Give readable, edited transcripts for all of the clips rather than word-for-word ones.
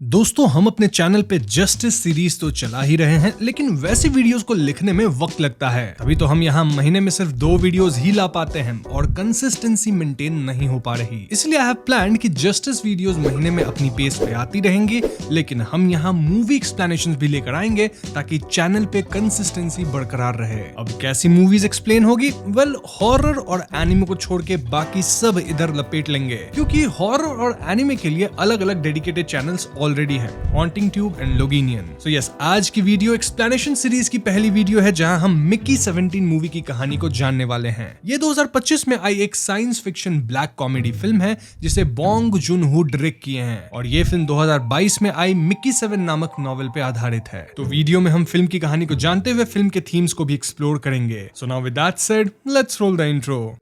दोस्तों हम अपने चैनल पे जस्टिस सीरीज तो चला ही रहे हैं, लेकिन वैसी वीडियोस को लिखने में वक्त लगता है। तभी तो हम यहाँ महीने में सिर्फ 2 वीडियोस ही ला पाते हैं और कंसिस्टेंसी मेंटेन नहीं हो पा रही। इसलिए आई हैव प्लान्ड कि जस्टिस वीडियोस महीने में अपनी पेस पे आती रहेंगी, लेकिन हम यहाँ मूवी एक्सप्लेनेशंस भी लेकर आएंगे ताकि चैनल पे कंसिस्टेंसी बरकरार रहे। अब कैसी मूवीज एक्सप्लेन होगी? वेल, हॉरर और एनिमे को छोड़ के बाकी सब इधर लपेट लेंगे, क्योंकि हॉरर और एनिमे के लिए अलग अलग डेडिकेटेड चैनल्स ऑलरेडी है, हॉन्टिंग ट्यूब एंड लोगिनियन। सो यस, आज की वीडियो एक्सप्लेनेशन सीरीज की पहली वीडियो है जहां हम मिकी 17 मूवी की कहानी को जानने वाले हैं। ये 2025 में आई एक science fiction black comedy film है जिसे बॉन्ग जून-हो डायरेक्ट किए हैं, और ये फिल्म 2022 में आई मिकी 7 नामक नॉवेल पे आधारित है। तो वीडियो में हम फिल्म की कहानी को जानते हुए फिल्म के थीम्स को भी एक्सप्लोर करेंगे। So now with that said, let's roll the intro.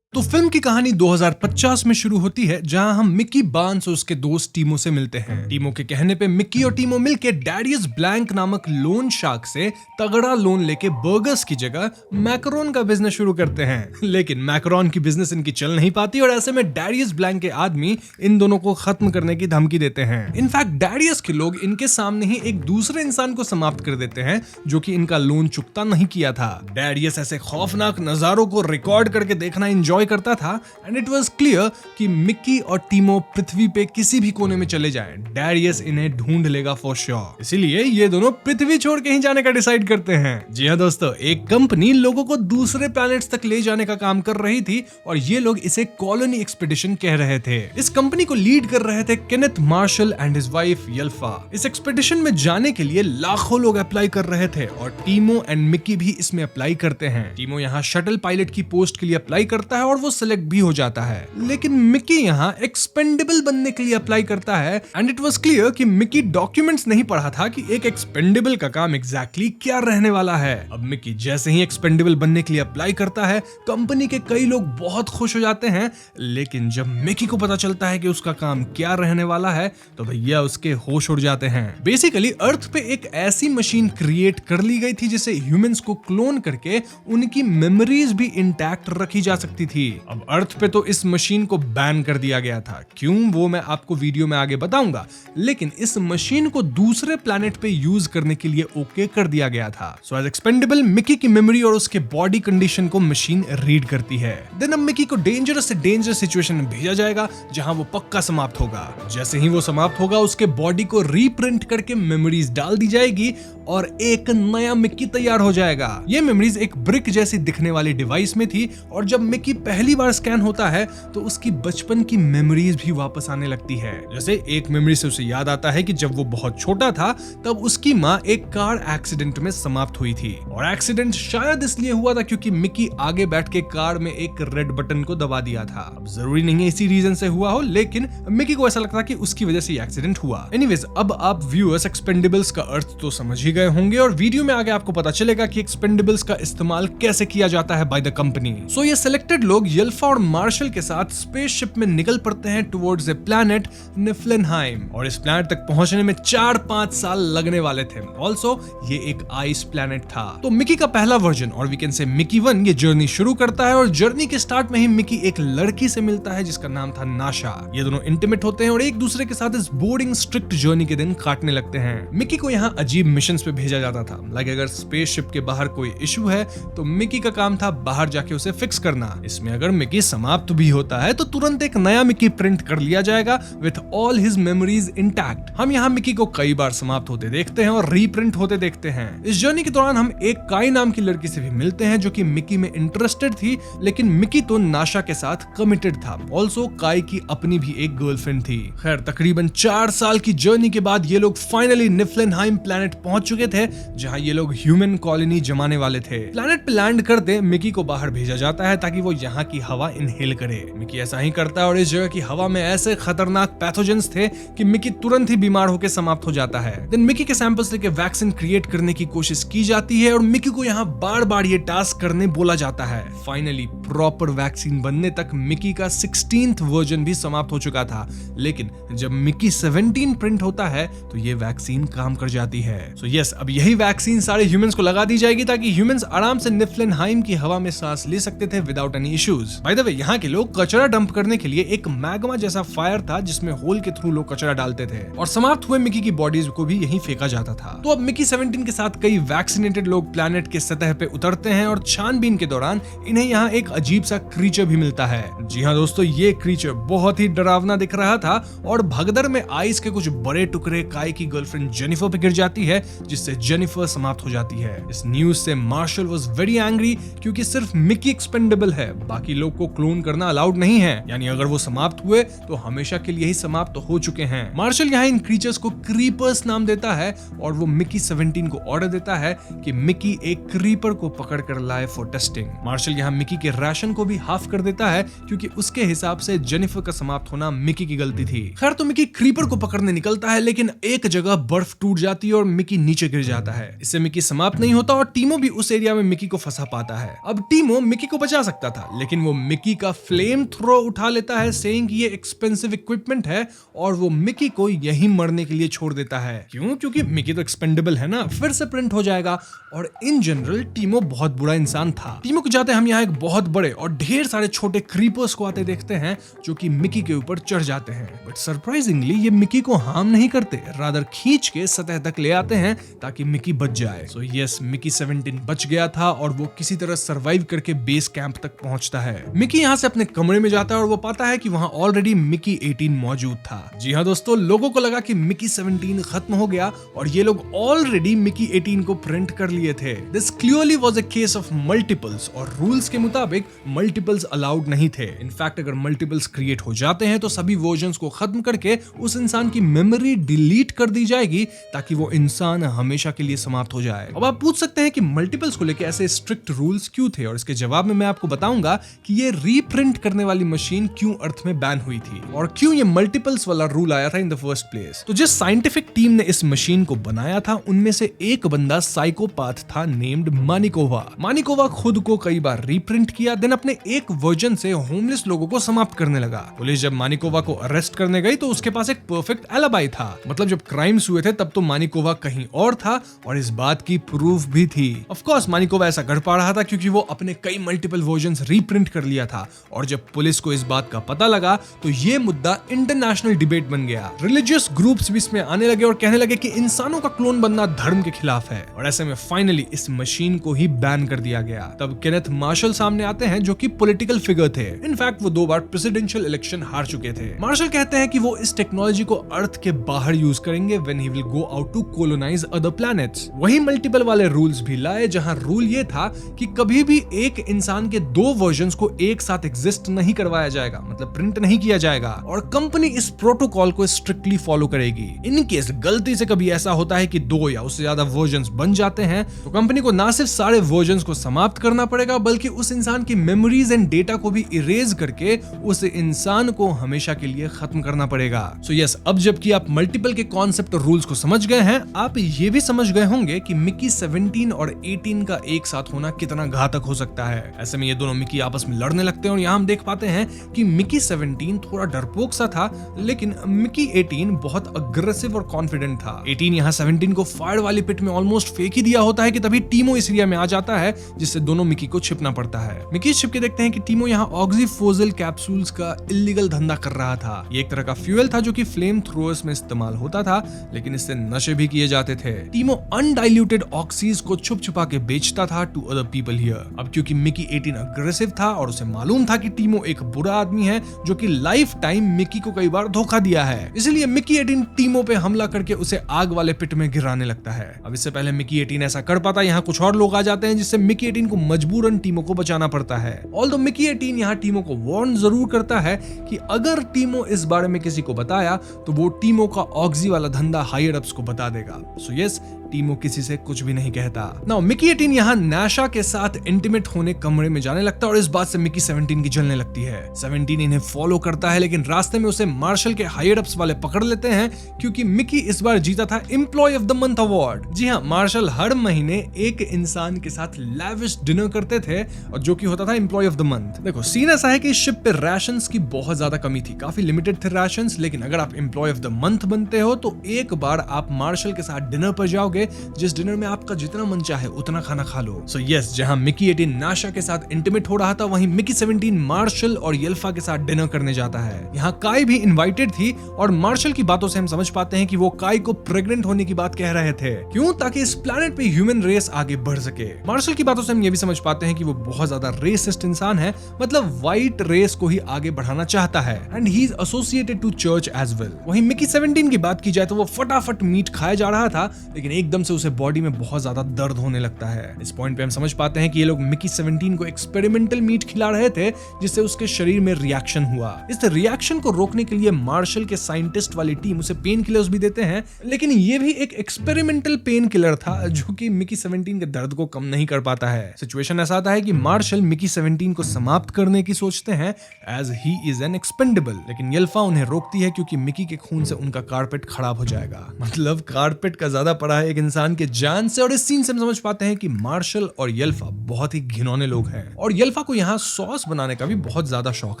तो फिल्म की कहानी 2050 में शुरू होती है, जहां हम मिकी बार्न्स और उसके दोस्त टीमो से मिलते हैं। टीमो के कहने पे मिकी और टीमो मिलके डैरियस ब्लैंक नामक लोन शार्क से तगड़ा लोन लेके बर्गर्स की जगह मैकरोन का बिजनेस शुरू करते हैं। लेकिन मैकरोन की बिजनेस इनकी चल नहीं पाती और ऐसे में डैरियस ब्लैंक के आदमी इन दोनों को खत्म करने की धमकी देते हैं। इनफैक्ट डैरियस के लोग इनके सामने ही एक दूसरे इंसान को समाप्त कर देते हैं जो कि इनका लोन चुकता नहीं किया था। डैरियस ऐसे खौफनाक नजारों को रिकॉर्ड करके देखना एंजॉय करता था, एंड इट वाज क्लियर कि मिकी और टीमो पृथ्वी पे किसी भी कोने में चले जाएं, डैरियस इन्हें ढूंढ लेगा फॉर श्योर। इसीलिए ये दोनों पृथ्वी छोड़ के ही जाने का डिसाइड करते हैं। जी हाँ दोस्तों, एक कंपनी लोगों को दूसरे प्लैनेट्स तक ले जाने का काम कर रही थी और ये लोग इसे कॉलोनी एक्सपेडिशन कह रहे थे। इस कंपनी को लीड कर रहे थे Kenneth Marshall and his wife यल्फा। इस एक्सपेडिशन में जाने के लिए लाखों लोग अप्लाई कर रहे थे और टीमो एंड मिकी भी इसमें अप्लाई करते हैं। टीमो यहाँ शटल पायलट की पोस्ट के लिए अप्लाई करता है और वो सिलेक्ट भी हो जाता है, लेकिन मिकी यहाँ एक्सपेंडेबल बनने के लिए अप्लाई करता है, एंड इट वाज क्लियर कि मिकी डॉक्यूमेंट्स नहीं पढ़ा था कि एक एक्सपेंडेबल का काम एग्जैक्टली क्या रहने वाला है। अब मिकी जैसे ही एक्सपेंडेबल बनने के लिए अप्लाई करता है, कंपनी के कई लोग बहुत खुश हो जाते हैं, लेकिन जब मिकी को पता चलता है कि उसका काम क्या रहने वाला है तो भैया उसके होश उड़ जाते हैं। बेसिकली अर्थ पे एक ऐसी मशीन क्रिएट कर ली गई थी जिसे ह्यूमंस को क्लोन करके उनकी मेमोरीज भी इंटैक्ट रखी जा सकती थी। अब अर्थ पे तो इस मशीन को बैन कर दिया गया था, क्यों वो मैं आपको वीडियो में आगे बताऊंगा, लेकिन इस मशीन को दूसरे प्लैनेट पे यूज करने के लिए ओके कर दिया गया था। सो एज एक्सपेंडेबल मिकी की मेमोरी और उसके बॉडी कंडीशन को मशीन रीड करती है। देन अब मिकी को डेंजरस से डेंजरस सिचुएशन में भेजा जाएगा जहां वो पक्का समाप्त होगा। जैसे ही वो समाप्त होगा, उसके बॉडी को रीप्रिंट करके मेमोरीज डाल दी जाएगी और एक नया मिकी तैयार हो जाएगा। ये मेमोरीज एक ब्रिक जैसी दिखने वाली डिवाइस में थी, और जब मिकी पहली बार स्कैन होता है तो उसकी बचपन की मेमोरीज भी वापस आने लगती है। जैसे एक मेमोरी से उसे याद आता है कि जब वो बहुत छोटा था तब उसकी माँ एक कार एक्सीडेंट में समाप्त हुई थी, और एक्सीडेंट शायद इसलिए हुआ था क्योंकि मिकी आगे बैठ के कार में एक रेड बटन को दबा दिया था। अब जरूरी नहीं है इसी रीजन से हुआ हो, लेकिन मिकी को ऐसा लगता था कि उसकी वजह से एक्सीडेंट हुआ। एनीवेज, अब आप व्यूअर्स एक्सपेंडेबल्स का अर्थ तो समझ ही गए होंगे, और वीडियो में आगे आपको पता चलेगा कि एक्सपेंडेबल्स का इस्तेमाल कैसे किया जाता है बाय द कंपनी। सो ये सिलेक्टेड लोग यल्फा और मार्शल के साथ स्पेसशिप में निकल पड़ते हैं टुवर्ड्स ए प्लैनेट निफ्लेनहाइम, और इस प्लैनेट तक पहुंचने में 4-5 साल लगने वाले थे। ऑल्सो ये एक आइस प्लैनेट था। तो मिकी का पहला वर्जन, और वी कैन से मिकी 1, ये जर्नी शुरू करता है, और जर्नी के स्टार्ट में ही मिकी एक लड़की से मिलता है जिसका नाम था नाशा। ये दोनों इंटीमेट होते हैं और एक दूसरे के साथ इस बोर्डिंग स्ट्रिक्ट जर्नी के दिन काटने लगते हैं। मिकी को यहाँ अजीब मिशंस पे भेजा जाता था, लाइक अगर स्पेसशिप के बाहर कोई इशू है तो मिकी का काम था बाहर जाके उसे फिक्स करना। इसमें अगर मिकी समाप्त भी होता है तो तुरंत एक नया मिकी प्रिंट कर लिया जाएगा with all his memories intact. हम यहाँ मिकी को कई बार समाप्त होते देखते हैं और रीप्रिंट होते देखते हैं। इस जर्नी के दौरान हम एक काई नाम की लड़की से भी मिलते हैं जो कि मिकी में इंटरेस्टेड थी, लेकिन मिकी तो नाशा के साथ कमिटेड था। ऑल्सो काई की अपनी भी एक गर्लफ्रेंड थी। खैर, तकरीबन 4 साल की जर्नी के बाद ये लोग फाइनली निफ्लेनहाइम प्लैनेट पहुंच चुके थे, जहां ये लोग ह्यूमन कॉलोनी जमाने वाले थे। प्लैनेट पे लैंड करते मिकी को बाहर भेजा जाता है ताकि वो यहाँ की हवा इनहेल करे। मिकी ऐसा ही करता है और इस जगह की हवा में ऐसे खतरनाक पैथोजेंस थे कि मिकी तुरंत ही बीमार होकर समाप्त हो जाता है। देन मिकी के सैंपल्स लेके वैक्सीन क्रिएट करने की कोशिश की जाती है और मिकी को यहाँ बार बार ये टास्क करने बोला जाता है। फाइनली प्रॉपर वैक्सीन बनने तक मिकी का 16th वर्जन भी समाप्त हो चुका था, लेकिन जब मिकी 17 प्रिंट होता है तो ये वैक्सीन काम कर जाती है। सो यस, अब यही वैक्सीन सारे ह्यूमंस को लगा दी जाएगी ताकि ह्यूमंस आराम से निफ्लेनहाइम की हवा में सांस ले सकते थे without any issues. Issues. By the way, यहाँ के लोग कचरा डंप करने के लिए एक मैग्मा जैसा फायर था जिसमें होल के थ्रू लोग कचरा डालते थे और समाप्त हुए मिकी की बॉडीज को भी यहीं फेंका जाता था। तो अब मिकी 17 के साथ कई वैक्सीनेटेड लोग प्लैनेट के सतह पे उतरते हैं और छानबीन के दौरान इन्हें यहाँ एक अजीब सा क्रीचर भी मिलता है। जी हाँ दोस्तों, ये क्रीचर बहुत ही डरावना दिख रहा था और भगदड़ में आइस के कुछ बड़े टुकड़े काई की गर्लफ्रेंड जेनिफर पे गिर जाती है, जिससे जेनिफर समाप्त हो जाती है। इस न्यूज से मार्शल वाज वेरी एंग्री क्योंकि सिर्फ मिकी एक्सपेंडेबल है, बाकी लोग को क्लोन करना अलाउड नहीं है, यानी अगर वो समाप्त हुए तो हमेशा के लिए ही समाप्त हो चुके हैं। मार्शल यहाँ इन क्रीचर्स को क्रीपर्स नाम देता है और वो मिकी 17 को ऑर्डर देता है कि मिकी एक क्रीपर को पकड़ कर लाए फॉर टेस्टिंग। मार्शल यहाँ मिकी के राशन को भी हाफ कर देता है क्योंकि उसके हिसाब से जेनिफर का समाप्त होना मिकी की गलती थी। खैर, तो मिकी क्रीपर को पकड़ने निकलता है, लेकिन एक जगह बर्फ टूट जाती है और मिकी नीचे गिर जाता है। इससे मिकी समाप्त नहीं होता और टीमो भी उस एरिया में मिकी को फंसा पाता है। अब टीमो मिकी को बचा सकता था, लेकिन वो मिकी का फ्लेम थ्रो उठा लेता है, सेइंग कि ये एक्सपेंसिव इक्विपमेंट है और वो मिकी को यहीं मरने के लिए छोड़ देता है। क्यों? क्योंकि मिकी तो एक्सपेंडेबल है ना, फिर से प्रिंट हो जाएगा। और इन जनरल टीमो बहुत बुरा इंसान था। टीमो को जाते हम यहाँ एक बहुत बड़े और ढेर सारे छोटे क्रीपर्स को आते देखते हैं जो कि मिकी के ऊपर चढ़ जाते हैं, बट सरप्राइजिंगली ये मिकी को हार्म नहीं करते, रादर खींच के सतह तक ले आते हैं ताकि मिकी बच जाए। सो यस, मिकी 17 बच गया था और वो किसी तरह सरवाइव करके बेस कैंप तक पहुंचता है। मिकी यहाँ से अपने कमरे में जाता है और वो पाता है कि वहाँ ऑलरेडी मिकी 18 मौजूद था। जी हाँ दोस्तों, लोगों को लगा कि मिकी 17 खत्म हो गया और ये लोग ऑलरेडी मिकी 18 को प्रिंट कर लिए थे। This clearly was a case of multiples और रूल्स के मुताबिक मल्टीपल्स अलाउड नहीं थे। इनफैक्ट अगर मल्टीपल्स क्रिएट हो जाते हैं तो सभी वर्जन्स को खत्म करके उस इंसान की मेमोरी डिलीट कर दी जाएगी ताकि वो इंसान हमेशा के लिए समाप्त हो जाए। अब आप पूछ सकते हैं कि मल्टीपल्स को लेकर ऐसे स्ट्रिक्ट रूल्स क्यों थे, और इसके जवाब में मैं आपको बताऊंगा कि ये रीप्रिंट करने वाली मशीन क्यों अर्थ में बैन हुई थी और क्यों ये मल्टीपल्स वाला रूल आया था इन द फर्स्ट प्लेस। तो जिस साइंटिफिक टीम ने इस मशीन को बनाया था उनमें से एक बंदा साइकोपाथ था नेम्ड मानिकोवा। मानिकोवा खुद को कई बार रीप्रिंट किया, देन अपने एक वर्जन से होमलेस लोगों को समाप्त करने लगा। पुलिस जब मानिकोवा को अरेस्ट करने गई तो उसके पास एक परफेक्ट एलिबाई था, मतलब जब क्राइम्स हुए थे तब तो मानिकोवा कहीं और था और इस बात की प्रूफ भी थी। ऑफ कोर्स मानिकोवा ऐसा कर पा रहा था क्योंकि वो अपने कई मल्टीपल वर्जन्स रीप्रिंट कर लिया था और जब पुलिस को इस बात का पता लगा तो ये मुद्दा इंटरनेशनल डिबेट बन गया। रिलीजियस ग्रुप्स भी इसमें आने लगे और कहने लगे कि इंसानों का क्लोन बनना धर्म के खिलाफ है और ऐसे में फाइनली इस मशीन को ही बैन कर दिया गया। तब केनेथ मार्शल सामने आते हैं जो कि पॉलिटिकल फिगर थे। इनफैक्ट वो 2 बार प्रेसिडेंशियल इलेक्शन हार चुके थे। मार्शल कहते हैं कि वो इस टेक्नोलॉजी को अर्थ के बाहर यूज करेंगे when he will go out to colonize other planets. वही मल्टीपल वाले रूल्स भी लाए जहां रूल ये था कि कभी भी एक इंसान के 2 वर्जन्स को एक साथ एग्जिस्ट नहीं करवाया जाएगा, मतलब प्रिंट नहीं किया जाएगा और कंपनी इस प्रोटोकॉल को स्ट्रिक्टली फॉलो करेगी। इन केस गलती से कभी ऐसा होता है कि 2 या उससे ज्यादा वर्जन्स बन जाते हैं तो कंपनी को ना सिर्फ सारे वर्जन्स को समाप्त करना पड़ेगा बल्कि उस इंसान की मेमोरीज एंड डेटा को भी इरेज करके उस इंसान को हमेशा के लिए खत्म करना पड़ेगा। सो यस, अब जबकि आप मल्टीपल के कॉन्सेप्ट और रूल्स को समझ गए हैं, आप ये भी समझ गए होंगे कि मिकी 17 और 18 का एक साथ होना कितना घातक हो सकता है। ऐसे में ये दोनों मिकी आपस में लड़ने लगते हैं और यहाँ हम देख पाते हैं कि मिकी 17 थोड़ा डरपोक सा था, लेकिन मिकी 18 बहुत अग्रेसिव और कॉन्फिडेंट था। 18 यहाँ 17 को फायर वाली पिट में ऑलमोस्ट फेंक ही दिया होता है कि तभी टीमो इस एरिया में आ जाता है, जिससे दोनों मिकी को छिपना पड़ता है। मिकी छिप के देखते हैं कि टीमो यहाँ ऑक्सीफोजल कैप्सूल्स का इलीगल धंधा कर रहा था। ये एक तरह का फ्यूल था जो कि फ्लेम थ्रोअर्स में इस्तेमाल होता था, लेकिन इससे नशे भी किए जाते थे। टीमो अनडाइल्यूटेड ऑक्सीज को छुप छुपा के बेचता था टू अदर पीपल हियर। अब क्योंकि मिकी 18 अग्रेसिव था और उसे मालूम था कि टीमो एक बुरा आदमी है जो कि लाइफ टाइम मिकी को कई बार धोखा दिया है, इसलिए मिकी 18 टीमो पे हमला करके उसे आग वाले पिट में गिराने लगता है। अब इससे पहले मिकी 18 ऐसा कर पाता, यहाँ कुछ और लोग आ जाते हैं जिससे मिकी 18 को मजबूरन टीमो को बचाना पड़ता है। ऑल्दो मिकी 18 यहाँ टीमो को वार्न जरूर करता है कि अगर टीमो इस बारे में किसी को बताया तो वो टीमो का ऑक्सी वाला धंधा हायर अप्स को बता देगा। सो यस, टीमो किसी से कुछ भी नहीं कहता। नाउ मिकी 18 यहाँ नाशा के साथ इंटीमेट होने कमरे में जाने लगता है और इस बात से मिकी 17 की जलने लगती है। 17 इन्हें फॉलो करता है, लेकिन रास्ते में उसे मार्शल के हायर अप्स वाले पकड़ लेते हैं क्योंकि मिकी इस बार जीता था employee of the month award. जी हाँ, मार्शल हर महीने एक इंसान के साथ लैविश डिनर करते थे और जो कि होता था एम्प्लॉय ऑफ द मंथ। देखो, सीन ऐसा है कि इस शिप पे राशंस की बहुत ज्यादा कमी थी, काफी लिमिटेड थे राशंस, लेकिन अगर आप एम्प्लॉय ऑफ द मंथ बनते हो तो एक बार आप मार्शल के साथ डिनर पर जाओगे थे जिस डिनर में आपका जितना मन चाहे उतना खाना खा लो। सो यस, जहां मिकी 18 नाशा के साथ इंटीमेट हो रहा था, वहीं मिकी 17 मार्शल और येल्फा के साथ डिनर करने जाता है। यहाँ काई भी इनवाइटेड थी और मार्शल की बातों से हम समझ पाते हैं कि वो काई को प्रेग्नेंट होने की बात कह रहे थे। क्यों? ताकि इस प्लेनेट पे ह्यूमन रेस आगे बढ़ सके। मार्शल की बातों से हम ये भी समझ पाते हैं कि वो बहुत ज्यादा रेसिस्ट इंसान है, मतलब व्हाइट रेस को ही आगे बढ़ाना चाहता है and he is associated to church as well. वहीं मिकी 17 की बात की जाए तो वो फटाफट मीट खाया जा रहा था, लेकिन एकदम से उसे बॉडी में बहुत ज्यादा दर्द होने लगता है। इस पॉइंट पे हम समझ पाते हैं कि ये लोग मिकी 17 को एक्सपेरिमेंटल मीट खिला रहे थे जिससे उसके शरीर में रिएक्शन हुआ। इस रिएक्शन को रोकने के लिए मार्शल के साइंटिस्ट वाली टीम उसे पेन किलर्स भी देते हैं, लेकिन ये भी एक एक्सपेरिमेंटल पेन किलर था जो कि मिकी 17 के दर्द को कम नहीं कर पाता है। सिचुएशन ऐसा आता है कि मार्शल मिकी 17 को समाप्त करने की सोचते हैं as he is an expendable, लेकिन येल्फा उन्हें रोकती है क्योंकि मिकी के खून से उनका कारपेट खराब हो जाएगा। मतलब कारपेट का ज्यादा पड़ा है एक इंसान के जान से। और इस सीन से हम समझ पाते हैं कि मार्शल और येल्फा बहुत ही घिनौने लोग हैं और येल्फा को यहाँ सॉस बनाने का भी बहुत ज्यादा शौक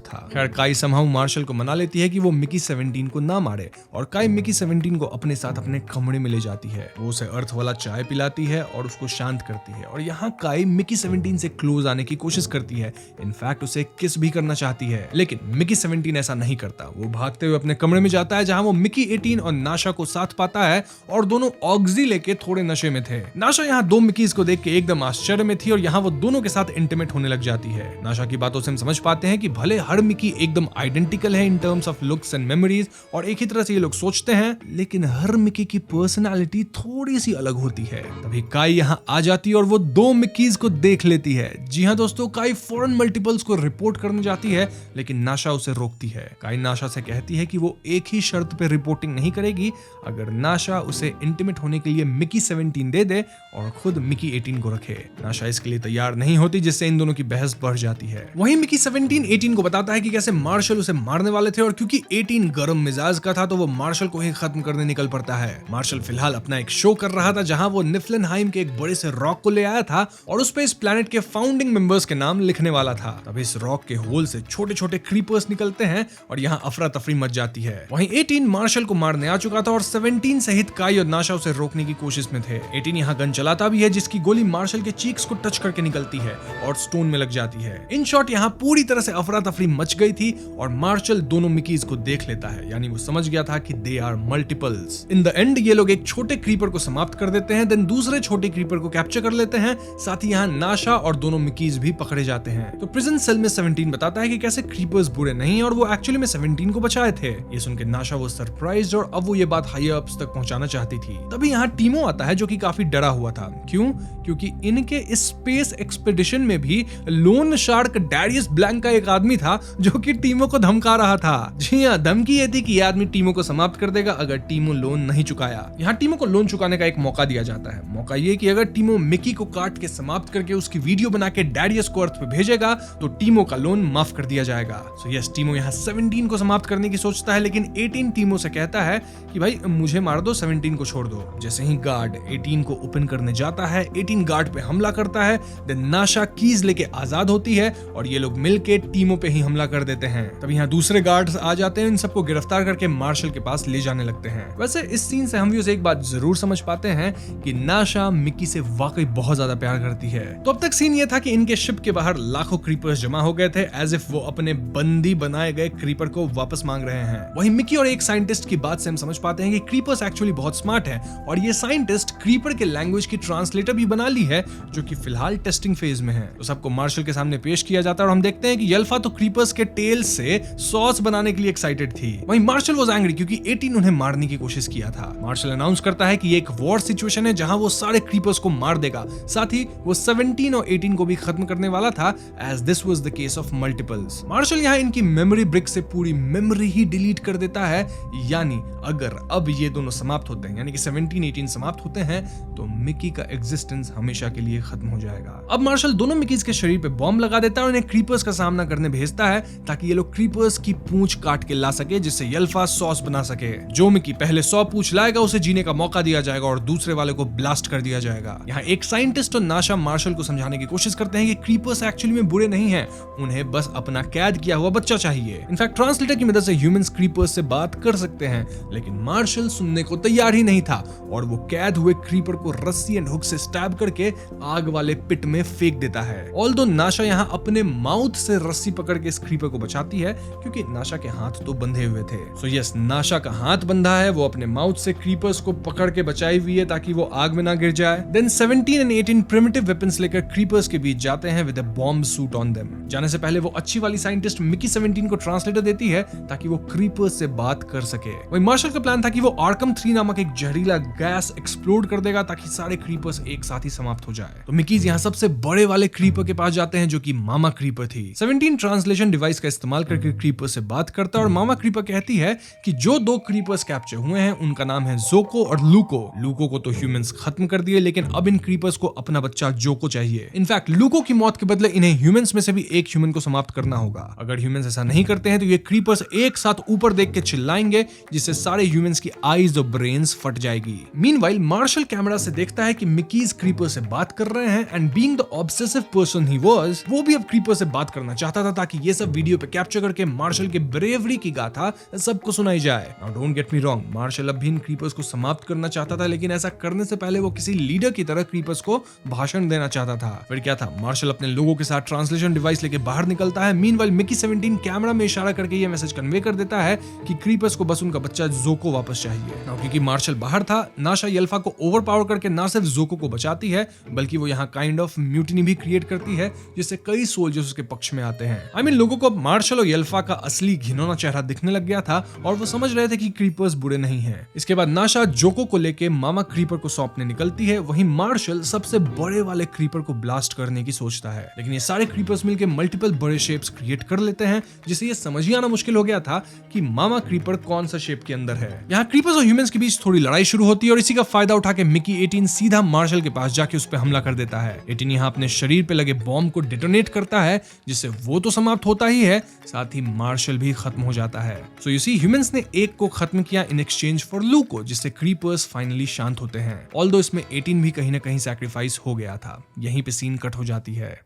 था। खैर काई समहाउ मार्शल को मना लेती है कि वो मिकी 17 को ना मारे और काई मिकी 17 को अपने साथ अपने कमरे में ले जाती है। वो उसे अर्थ वाला चाय पिलाती है और उसको शांत करती है और यहाँ काई मिकी 17 से क्लोज आने की कोशिश करती है। इनफैक्ट उसे किस भी करना चाहती है, लेकिन मिकी 17 ऐसा नहीं करता। वो भागते हुए अपने कमरे में जाता है जहां वो मिकी 18 और नाशा को साथ पाता है और दोनों ऑक्सी लेके थोड़े नशे में थे। नाशा यहाँ दो मिकीज को देख के एकदम आश्चर्य में थी और यहाँ वो दोनों के साथ इंटीमेट होने लग जाती है। नाशा की बातों से हम समझ पाते हैं कि भले हर मिकी एकदम आइडेंटिकल है in terms of looks and memories और एक ही तरह से ये लोग सोचते हैं, लेकिन हर मिकी की पर्सनालिटी थोड़ी सी अलग होती है। तभी काई यहाँ आ जाती है और वो दो मिकीज को देख लेती है। जी हाँ दोस्तों, काई फॉरेन मल्टीपल्स को रिपोर्ट करने जाती है, लेकिन नाशा उसे रोकती है। काई नाशा से कहती है कि वो एक ही शर्त पे रिपोर्टिंग नहीं करेगी, अगर नाशा उसे इंटीमेट होने के लिए मिकी 17 दे दे और खुद मिकी 18 को रखे। नाशा इसके लिए तैयार नहीं होती, जिससे इन दोनों की बहस बढ़ जाती है। वहीं मिकी 17 18 को बताता है कि कैसे मार्शल उसे मारने वाले थे और क्योंकि 18 गर्म मिजाज का था तो वो मार्शल को ही खत्म करने निकल पड़ता है। मार्शल फिलहाल अपना एक शो कर रहा था जहां वो निफ्लनहाइम के एक बड़े से रॉक को ले आया था और उस पे इस प्लेनेट के फाउंडिंग मेंबर्स के नाम लिखने वाला था। तब इस रॉक के होल से छोटे छोटे क्रीपर्स निकलते हैं और यहाँ अफरा तफरी मच जाती है। वहीं 18 मार्शल को मारने आ चुका था और 17 सहित काई और नाशा उसे रोकने की कोशिश में थे। 18 यहाँ गन चलाता भी है जिसकी गोली मार्शल के चीक्स को टच करके निकलती है और स्टोन में लग जाती है। इन शॉर्ट यहाँ पूरी तरह से अफरा तफरी मच गई थी और मार्शल दोनों मिकीज को देख लेता है, यानी वो समझ गया था कि they are multiples. In the end ये लोग एक छोटे क्रीपर को समाप्त कर देते हैं, देन दूसरे छोटे क्रीपर को कैप्चर कर लेते हैं। साथ ही यहाँ नाशा और दोनों मिकीज भी पकड़े जाते हैं। तो प्रिजन सेल में 17 बताता है कि कैसे क्रीपर्स बुरे नहीं और वो एक्चुअली में 17 को बचाए थे। ये सुनकर नाशा वो सरप्राइज्ड और अब वो ये बात हायर अप्स तक पहुंचाना चाहती थी। तभी यहाँ टीमो आता है जो कि काफी डरा हुआ था। क्यों? क्योंकि इनके इस स्पेस एक्सपेडिशन में भी लोन शार्क डैरियस ब्लैंक का एक आदमी था जो कि टीमो को धमका रहा था। जी हाँ, धमकी ये थी कि ये आदमी टीमो को समाप्त कर देगा अगर टीमो लोन नहीं चुकाया। यहाँ टीमो को लोन चुकाने का एक मौका दिया जाता है। मौका ये कि अगर टीमो मिकी को काट के समाप्त करके उसकी वीडियो बना के डैरियस को अर्थ पे भेजेगा तो टीमो का लोन माफ कर दिया जाएगा। सो यस, टीमो यहाँ 17 को समाप्त करने की सोचता है, लेकिन 18 टीमो से कहता है कि भाई मुझे मार दो, 17 को छोड़ दो। जैसे ही गार्ड 18 को ओपन करने जाता है, 18 गार्ड पे हमला करता है, देन नाशा कीज लेके आजाद होती है और ये लोग मिलके टीमो पे ही हमला कर देते हैं। तब यहाँ दूसरे गार्ड्स आ जाते हैं, इन सबको गिरफ्तार करके मार्शल के पास ले जाने लगते हैं। वैसे इस सीन से हम एक बात जरूर समझ पाते हैं कि नाशा मिकी से वाकई बहुत ज्यादा प्यार करती है। तो अब तक सीन ये था कि इनके शिप के बाहर लाखों क्रीपर्स जमा हो गए थे, एज इफ वो अपने बंदी बनाए गए क्रीपर को वापस मांग रहे हैं। वहीं मिकी और एक साइंटिस्ट की बात से हम समझ पाते हैं कि क्रीपर्स एक्चुअली बहुत स्मार्ट हैं और ये साइंटिस्ट क्रीपर के लैंग्वेज की ट्रांसलेटर भी बना ली है जो कि फिलहाल टेस्टिंग फेज में है। तो सबको मार्शल के सामने पेश किया जाता है और हम देखते हैं कि येल्फा तो क्रीपर्स के टेल से सॉस बनाने के लिए एक्साइटेड थी। वहीं मार्शल वाज एंग्री क्योंकि 18 उन्हें मारने की कोशिश किया था। मार्शल अनाउंस करता है कि ये एक वॉर सिचुएशन है जहां वो सारे क्रीपर्स को मार देगा, साथ ही वो 17 और 18 को भी खत्म करने वाला था, as this was the case of multiples. Marshall यहाँ इनकी मेमोरी ब्रिक से पूरी मेमोरी ही डिलीट कर देता है, यानी अगर अब ये दोनों समाप्त होते हैं, यानी कि 17 18 समाप्त होते हैं, तो मिकी का एग्जिस्टेंस हमेशा के लिए खत्म हो जाएगा। अब मार्शल दोनों मिकीज के शरीर पे बॉम्ब लगा देता है और इन्हें क्रीपर्स का सामना करने भेजता है ताकि ये लोग क्रीपर्स की पूंछ काट के ला सके, जिससे येल्फा सॉस बना सके। जो मिकी पहले 100 पूंछ लाएगा उसे जीने का मौका दिया जाएगा और दूसरे वाले को ब्लास्ट कर दिया जाएगा। यहाँ एक साइंटिस्ट और नाशा मार्शल को समझाने की कोशिश करते हैं कि क्रीपर्स एक्चुअली में बुरे नहीं हैं, उन्हें बस अपना कैद किया हुआ बच्चा चाहिए। इनफैक्ट ट्रांसलेटर की मदद से ह्यूमंस क्रीपर्स से बात कर सकते हैं, लेकिन मार्शल सुनने को तैयार ही नहीं था और वो कैद हुए क्रीपर को रस्सी एंड हुक से स्टैब करके आग वाले पिट में फेंक देता है। ऑल्दो नाशा यहाँ अपने माउथ से रस्सी पकड़ के इस क्रीपर को बचाती है क्योंकि नाशा के हाथ तो बंधे हुए थे। सो यस, नाशा का हाथ बंधा है, वो अपने माउथ से क्रीपर्स को पकड़ के बचाई हुई है ताकि वो आग में ना गिर जाए। देन 17 एंड 18 प्रिमिटिव वेपन्स लेकर क्रीपर्स के बीच जाते हैं with a bomb suit on them. जाने से पहले वो अच्छी वाली साइंटिस्ट मिकी 17 को ट्रांसलेटर देती है ताकि वो क्रीपर्स से बात कर सके। वही मार्शल का प्लान था कि वो आर्कम 3 नामक एक जहरीला गैस एक्सप्लोड कर देगा ताकि सारे क्रीपर्स एक साथ ही समाप्त हो जाए। तो मिकीज यहाँ सबसे बड़े वाले क्रीपर के पास जाते हैं जो कि मामा क्रीपर थी। 17 ट्रांसलेशन डिवाइस का इस्तेमाल करके क्रीपर से बात करता है और मामा क्रीपर कहती है कि जो 2 क्रीपर्स कैप्चर हुए हैं उनका नाम है जोको और लूको। लूको को तो ह्यूमंस खत्म कर दिए, लेकिन अब इन क्रीपर्स को अपना बच्चा जोको चाहिए। इनफैक्ट लूको की मौत के बदले इन्हें ह्यूमंस में से भी एक ह्यूमन को समाप्त करना होगा। अगर ह्यूमंस ऐसा नहीं करते हैं तो ये क्रीपर्स एक साथ ऊपर देख के चिल्लाएंगे जिससे सारे ह्यूमंस की आईज और ब्रेन्स फट जाएगी। मीनवाइल मार्शल कैमरा से देखता है कि मिकीज क्रीपर से बात कर रहे हैं and being the obsessive person he was, वो भी अब क्रीपर से बात करना चाहता था ताकि ये सब वीडियो पे कैप्चर करके मार्शल के ब्रेवरी की गाथा सबको सुनाई जाए। Now don't get me wrong, Marshall अब भी इन क्रीपर्स को समाप्त करना चाहता था, लेकिन ऐसा करने से पहले वो किसी लीडर की तरह क्रीपर्स को भाषण देना चाहता था। फिर क्या था, मार्शल अपने लोगों के साथ ट्रांसलेशन डिवाइस लेके बाहर निकलता है। मीनवाइल मिकी 17 कैमरा में इशारा करके ये मैसेज कन्वे कर देता है कि क्रीपर्स को बस उनका बच्चा जोको वापस चाहिए। नाउ क्योंकि मार्शल बाहर था, नाशा यल्फा को ओवरपावर करके ना सिर्फ जोको को बचाती है बल्कि वो यहाँ काइंड ऑफ म्यूटिनी भी क्रिएट करती है जिससे कई सोल्जर्स उसके पक्ष में आते हैं। आई मीन लोगों को अब मार्शल और यल्फा का असली घिनौना चेहरा दिखने लग गया था और वो समझ रहे थे कि क्रीपर्स बुरे नहीं हैं। इसके बाद नाशा जोको को लेके मामा क्रीपर को सौंपने निकलती है। वहीं मार्शल सबसे बड़े वाले क्रीपर को ब्लास्ट करने की सोचता है, लेकिन ये सारे क्रीपर्स मिलकर मल्टीपल बड़े शेप्स क्रिएट कर लेते हैं जिससे ये समझ ही आना मुश्किल हो गया था कि मामा क्रीपर कौन सा शेप के अंदर है। यहाँ क्रीपर्स और ह्यूमंस के बीच थोड़ी लड़ाई शुरू होती है और इसी का फायदा उठा के मिकी 18 सीधा मार्शल के पास जाके उस पर हमला कर देता है। 18 यहाँ अपने शरीर पे लगे बॉम्ब को डिटोनेट करता है जिससे वो तो समाप्त होता ही है, साथ ही मार्शल भी खत्म हो जाता है। सो यू सी ह्यूमंस ने एक को खत्म किया इन एक्सचेंज फॉर लूको, जिससे क्रीपर्स फाइनली शांत होते हैं। ऑल्दो इसमें 18 भी कहीं ना कहीं सैक्रिफाइस हो गया था। यहीं पे सीन कट हो जाती है।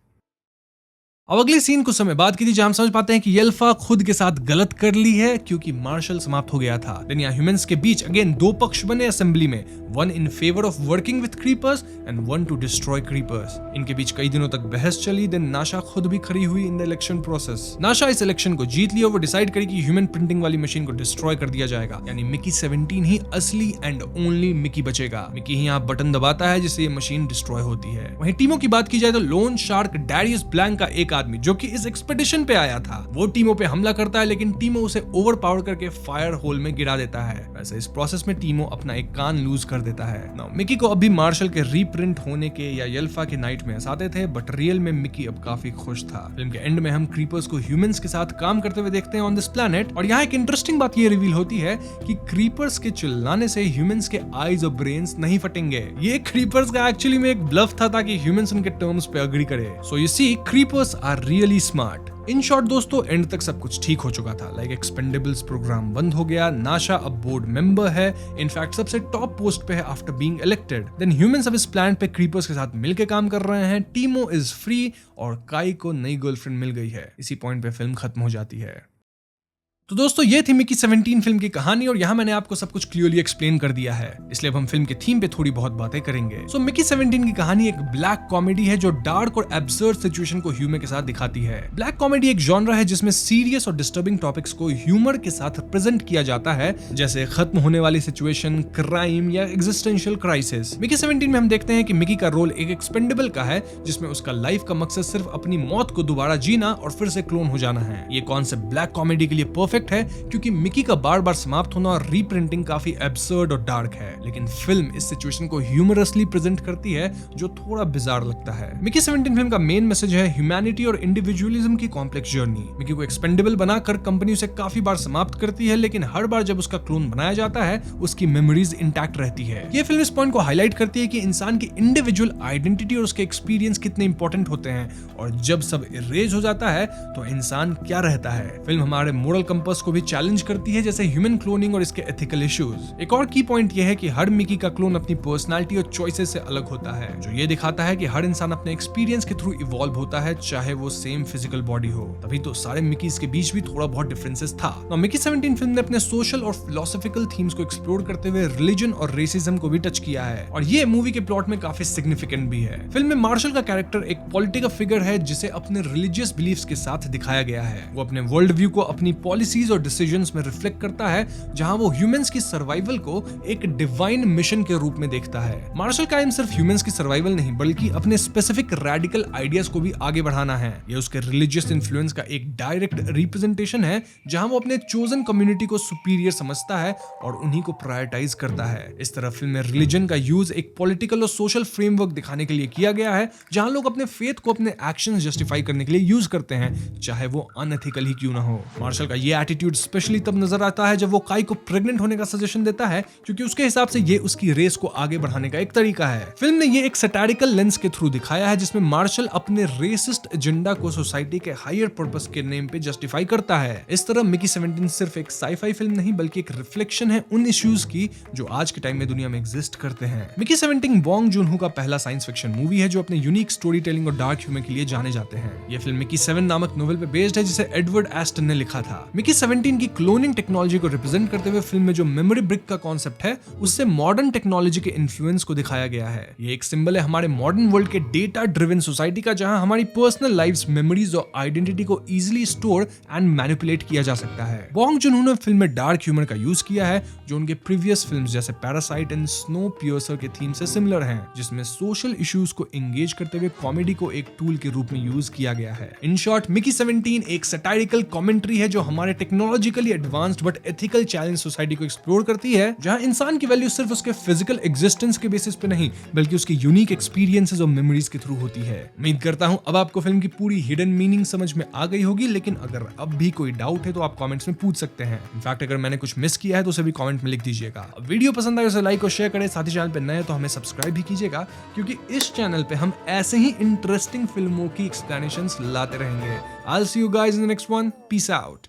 अब अगले सीन कुछ समय बाद की थी जहां हम समझ पाते हैं कि यल्फा खुद के साथ गलत कर ली है क्योंकि मार्शल समाप्त हो गया था। देन यहाँ ह्यूमंस के बीच अगेन 2 पक्ष बने असेंबली में, one in favour of working with creepers and one two destroy creepers. इनके बीच कई दिनों तक बहस चली। देन नाशा खुद भी खड़ी हुई इन द इलेक्शन प्रोसेस। नाशा इस इलेक्शन को जीत लिया और वो डिसाइड करी कि ह्यूमन प्रिंटिंग वाली मशीन को डिस्ट्रॉय कर दिया जाएगा, यानी मिकी 17 ही असली एंड ओनली मिकी बचेगा। मिकी ही यहाँ बटन दबाता है जिससे ये मशीन डिस्ट्रॉय होती है। वहीं टीमों की बात की जाए तो लोन शार्क डैरियस ब्लैंक का एक आदमी जो कि इस एक्सपेडिशन पे आया था, वो टीमों पे हमला करता है, लेकिन टीमो उसे ओवरपावर करके फायर होल में गिरा देता है। वैसे इस प्रोसेस में टीमो अपना एक कान लूज कर देता है। नाउ मिकी को अभी मार्शल के रीप्रिंट होने के या यल्फा के नाइट में हंसाते थे, बट रियल में मिकी अब काफी खुश था। फिल्म के एंड में हम क्रीपर्स को ह्यूमंस के साथ काम करते हुए देखते हैं ऑन दिस प्लैनेट। और यहाँ एक इंटरेस्टिंग बात ये रिवील होती है कि क्रीपर्स के चिल्लाने से ह्यूमंस के आईज और ब्रेन्स नहीं फटेंगे। ये क्रीपर्स का एक्चुअली में एक ब्लफ था ताकि ह्यूमंस उनके टर्म्स पे अग्री करे। So you see creepers are really smart. In short दोस्तों, एंड तक सब कुछ ठीक हो चुका था। लाइक एक्सपेंडेबल्स प्रोग्राम बंद हो गया, नाशा अब बोर्ड मेंबर है, इनफैक्ट सबसे टॉप पोस्ट पे है after being elected. Then humans अब इस प्लान पे क्रीपर्स के साथ मिलकर काम कर रहे हैं, टीमो इज फ्री और काई को नई गर्लफ्रेंड मिल गई है। इसी पॉइंट पे फिल्म खत्म हो जाती है। तो दोस्तों ये थी मिकी 17 फिल्म की कहानी और यहाँ मैंने आपको सब कुछ क्लियरली एक्सप्लेन कर दिया है, इसलिए अब हम फिल्म के थीम पे थोड़ी बहुत बातें करेंगे। सो मिकी 17 की कहानी एक ब्लैक कॉमेडी है जो डार्क और एब्सर्ड सिचुएशन को ह्यूमर के साथ दिखाती है। ब्लैक कॉमेडी एक जॉनरा है जिसमें सीरियस और डिस्टर्बिंग टॉपिक्स को ह्यूमर के साथ प्रेजेंट किया जाता है, जैसे खत्म होने वाली सिचुएशन, क्राइम या एग्जिस्टेंशियल क्राइसिस। मिकी 17 में हम देखते हैं कि मिकी का रोल एक एक्सपेंडेबल का है जिसमें उसका लाइफ का मकसद सिर्फ अपनी मौत को दोबारा जीना और फिर से क्लोन हो जाना है। ये कॉन्सेप्ट ब्लैक कॉमेडी के लिए परफेक्ट है क्योंकि मिकी का बार बार समाप्त होना और रीप्रिंटिंग काफी एब्सर्ड और डार्क है, लेकिन फिल्म इस सिचुएशन को ह्यूमरसली प्रेजेंट करती है जो थोड़ा बिजार लगता है। मिकी 17 फिल्म का मेन मैसेज है ह्यूमैनिटी और इंडिविजुअलिज्म की कॉम्प्लेक्स जर्नी। मिकी को एक्सपेंडेबल बनाकर कंपनी उसे काफी बार समाप्त करती है, लेकिन हर बार जब उसका क्लोन बनाया जाता है उसकी मेमोरीज इंटैक्ट रहती है। ये फिल्म इस पॉइंट को हाईलाइट करती है कि इंसान की इंडिविजुअल आइडेंटिटी और उसके एक्सपीरियंस कितने इंपॉर्टेंट होते हैं और जब सब इरेज हो जाता है तो इंसान क्या रहता है। फिल्म हमारे मोरल कंपास कैंपस को भी चैलेंज करती है, जैसे ह्यूमन क्लोनिंग और इसके एथिकल इश्यूज। एक और की पॉइंट यह है कि हर मिकी का क्लोन अपनी पर्सनालिटी और चॉइसेस से अलग होता है, जो ये दिखाता है कि हर इंसान अपने एक्सपीरियंस के थ्रू इवॉल्व होता है, चाहे वो सेम फिजिकल बॉडी हो। तभी तो सारे मिकीज के बीच भी थोड़ा बहुत डिफरेंसेस था। मिकी 17 फिल्म ने अपने सोशल और फिलोसॉफिकल थीम्स को एक्सप्लोर करते हुए रिलीजन और रेसिज्म को भी टच किया है, और ये मूवी के प्लॉट में काफी सिग्निफिकेंट भी है। फिल्म में मार्शल का कैरेक्टर एक पॉलिटिकल फिगर है जिसे अपने रिलीजियस बिलीफ्स के साथ दिखाया गया है। वो अपने वर्ल्ड व्यू को अपनी पॉलिसीज और डिसीजंस में रिफ्लेक्ट करता है, जहां वो ह्यूमंस की सर्वाइवल को एक डिवाइन मिशन के रूप में देखता है। मार्शल का एम सिर्फ ह्यूमंस की सर्वाइवल नहीं, बल्कि अपने स्पेसिफिक रेडिकल आइडियाज को भी आगे बढ़ाना है। ये उसके रिलीजियस इन्फ्लुएंस का एक डायरेक्ट रिप्रेजेंटेशन है, जहां वो अपने चोजन कम्युनिटी को सुपीरियर समझता है और उन्हीं को प्रायोरिटाइज करता है। इस तरह फिल्म में रिलीजन का यूज एक पॉलिटिकल और सोशल फ्रेमवर्क दिखाने के लिए किया गया है, जहां लोग अपने फेथ को अपने एक्शंस जस्टिफाई करने के लिए यूज करते हैं, चाहे वो अनएथिकल ही क्यों ना हो। मार्शल का ये एटीट्यूड स्पेशली तब नजर आता है जब वो काई को प्रेग्नेंट होने का सजेशन देता है, क्योंकि उसके हिसाब से ये उसकी रेस को आगे बढ़ाने का एक तरीका है। फिल्म ने ये एक सैटारिकल लेंस के थ्रू दिखाया है, जिसमें मार्शल अपने रेसिस्ट एजेंडा को सोसाइटी के हायर पर्पस के नेम पे जस्टिफाई करता है। इस तरह मिकी 17 सिर्फ एक साईफाई फिल्म नहीं, बल्कि एक रिफ्लेक्शन है उन इश्यूज की जो आज के टाइम में दुनिया में एग्जिस्ट करते हैं। मिकी 17 बॉन्ग जून-हो का पहला साइंस फिक्शन मूवी है, जो अपने यूनिक स्टोरी टेलिंग और डार्क ह्यूमर के लिए जाने जाते हैं। यह फिल्म मिकी 7 नामक नोवेल पे बेस्ड है, जिसे एडवर्ड एस्टन ने लिखा था। मिकी 17 की क्लोनिंग टेक्नोलॉजी को रिप्रेजेंट करते हुए फिल्म में जो मेमोरी ब्रिक का कॉन्सेप्ट है, उससे मॉडर्न टेक्नोलॉजी के इन्फ्लुएंस को दिखाया गया है। ये एक सिंबल है हमारे मॉडर्न वर्ल्ड के डेटा ड्रिवन सोसाइटी का, जहां हमारी पर्सनल लाइव्स, मेमोरीज और आइडेंटिटी को इजीली स्टोर एंड मैनिपुलेट किया जा सकता है। बॉन्ग जून-हो ने फिल्म में डार्क ह्यूमर का यूज किया है, जो उनके प्रीवियस फिल्म्स जैसे पैरासाइट एंड स्नोपियर्सर के थीम से सिमिलर हैं, जिसमें सोशल इश्यूज को एंगेज करते हुए कॉमेडी को एक टूल के रूप में यूज किया गया है। इन शॉर्ट, मिकी 17 एक सैटारिकल कमेंट्री है जो हमारे technologically advanced but ethical challenge society को एक्सप्लोर करती है, जहां इंसान की वैल्यू सिर्फ उसके फिजिकल एग्जिस्टेंस के बेसिस पे नहीं, बल्कि उसकी यूनिक एक्सपीरियंसेस और मेमोरीज के थ्रू होती है। उम्मीद करता हूं अब आपको फिल्म की पूरी हिडन मीनिंग समझ में आ गई होगी, लेकिन अगर अब भी कोई डाउट है तो आप कमेंट्स में पूछ सकते हैं। इनफैक्ट अगर मैंने कुछ मिस किया है तो उसे भी कमेंट में लिख दीजिएगा। वीडियो पसंद आए उसे लाइक और शेयर करें, साथ ही चैनल पे नए तो हमें सब्सक्राइब भी कीजिएगा, क्योंकि इस चैनल पे हम ऐसे ही इंटरेस्टिंग फिल्मों की एक्सप्लेनेशंस लाते रहेंगे। I'll see you guys in the next one. Peace out.